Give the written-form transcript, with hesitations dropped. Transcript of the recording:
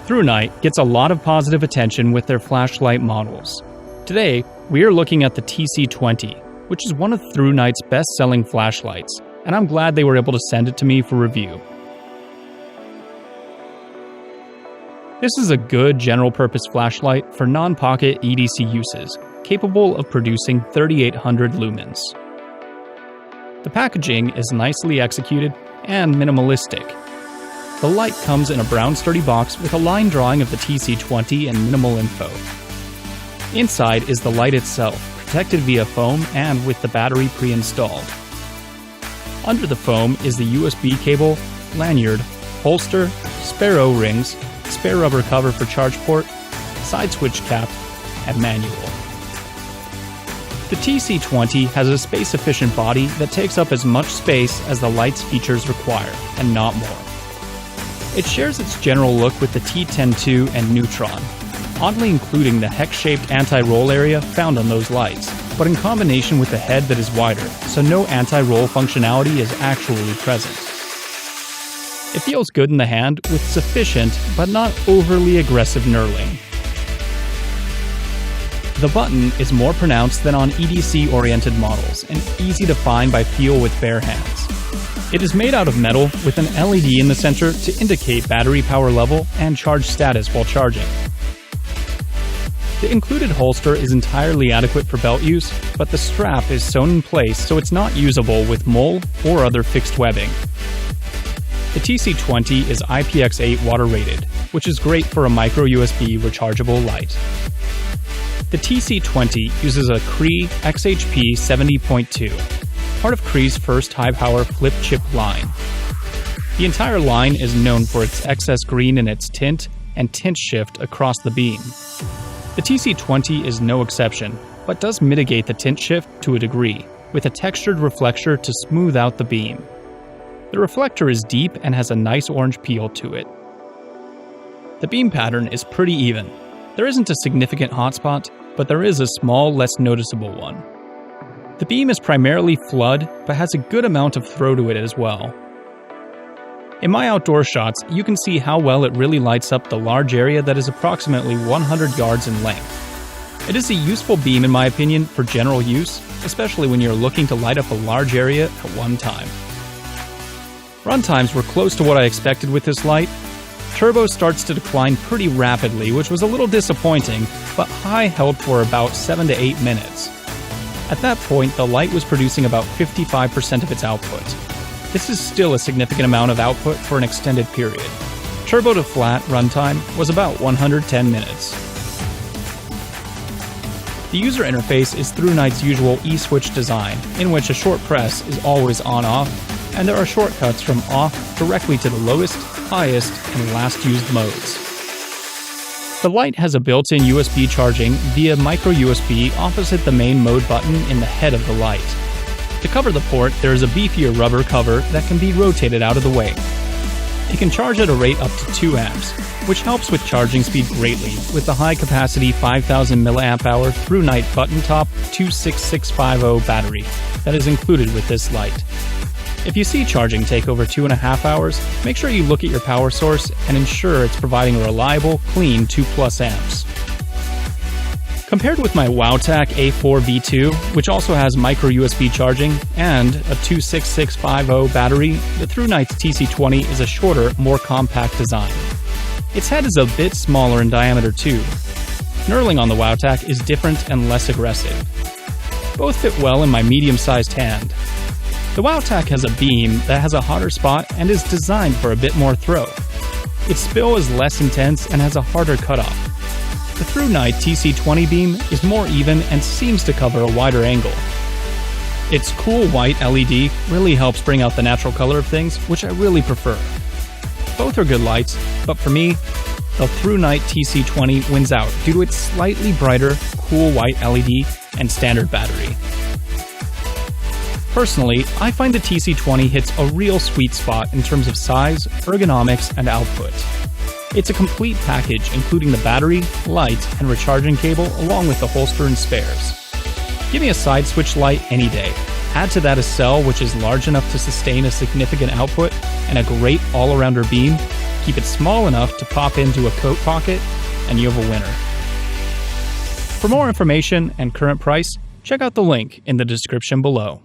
Thrunite gets a lot of positive attention with their flashlight models. Today, we are looking at the TC20, which is one of Thrunite's best-selling flashlights, and I'm glad they were able to send it to me for review. This is a good general-purpose flashlight for non-pocket EDC uses, capable of producing 3800 lumens. The packaging is nicely executed and minimalistic. The light comes in a brown sturdy box with a line drawing of the TC20 and minimal info. Inside is the light itself, protected via foam and with the battery pre-installed. Under the foam is the USB cable, lanyard, holster, spare O-rings, spare rubber cover for charge port, side switch cap, and manual. The TC20 has a space-efficient body that takes up as much space as the light's features require, and not more. It shares its general look with the T10 II and Neutron, oddly including the hex-shaped anti-roll area found on those lights, but in combination with a head that is wider, so no anti-roll functionality is actually present. It feels good in the hand with sufficient, but not overly aggressive knurling. The button is more pronounced than on EDC-oriented models, and easy to find by feel with bare hands. It is made out of metal with an LED in the center to indicate battery power level and charge status while charging. The included holster is entirely adequate for belt use, but the strap is sewn in place so it's not usable with mole or other fixed webbing. The TC20 is IPX8 water rated, which is great for a micro USB rechargeable light. The TC20 uses a CREE XHP 70.2. Part of CREE's first high-power flip chip line. The entire line is known for its excess green in its tint and tint shift across the beam. The TC20 is no exception, but does mitigate the tint shift to a degree, with a textured reflector to smooth out the beam. The reflector is deep and has a nice orange peel to it. The beam pattern is pretty even. There isn't a significant hotspot, but there is a small, less noticeable one. The beam is primarily flood, but has a good amount of throw to it as well. In my outdoor shots, you can see how well it really lights up the large area that is approximately 100 yards in length. It is a useful beam in my opinion for general use, especially when you're looking to light up a large area at one time. Runtimes were close to what I expected with this light. Turbo starts to decline pretty rapidly, which was a little disappointing, but high held for about 7 to 8 minutes. At that point, the light was producing about 55% of its output. This is still a significant amount of output for an extended period. Turbo to flat runtime was about 110 minutes. The user interface is Thrunite's usual E-switch design, in which a short press is always on-off, and there are shortcuts from off directly to the lowest, highest, and last used modes. The light has a built-in USB charging via micro USB opposite the main mode button in the head of the light. To cover the port, there is a beefier rubber cover that can be rotated out of the way. It can charge at a rate up to 2 amps, which helps with charging speed greatly with the high-capacity 5000 mAh Thrunite button-top 26650 battery that is included with this light. If you see charging take over 2.5 hours, make sure you look at your power source and ensure it's providing a reliable, clean 2+ amps. Compared with my WowTac A4 V2, which also has micro USB charging and a 26650 battery, the Thrunite TC20 is a shorter, more compact design. Its head is a bit smaller in diameter too. Knurling on the WowTac is different and less aggressive. Both fit well in my medium-sized hand. The WowTac has a beam that has a hotter spot and is designed for a bit more throw. Its spill is less intense and has a harder cutoff. The Thrunite TC20 beam is more even and seems to cover a wider angle. Its cool white LED really helps bring out the natural color of things, which I really prefer. Both are good lights, but for me, the Thrunite TC20 wins out due to its slightly brighter, cool white LED and standard battery. Personally, I find the TC20 hits a real sweet spot in terms of size, ergonomics, and output. It's a complete package including the battery, light, and recharging cable along with the holster and spares. Give me a side switch light any day. Add to that a cell which is large enough to sustain a significant output and a great all-arounder beam. Keep it small enough to pop into a coat pocket, and you have a winner. For more information and current price, check out the link in the description below.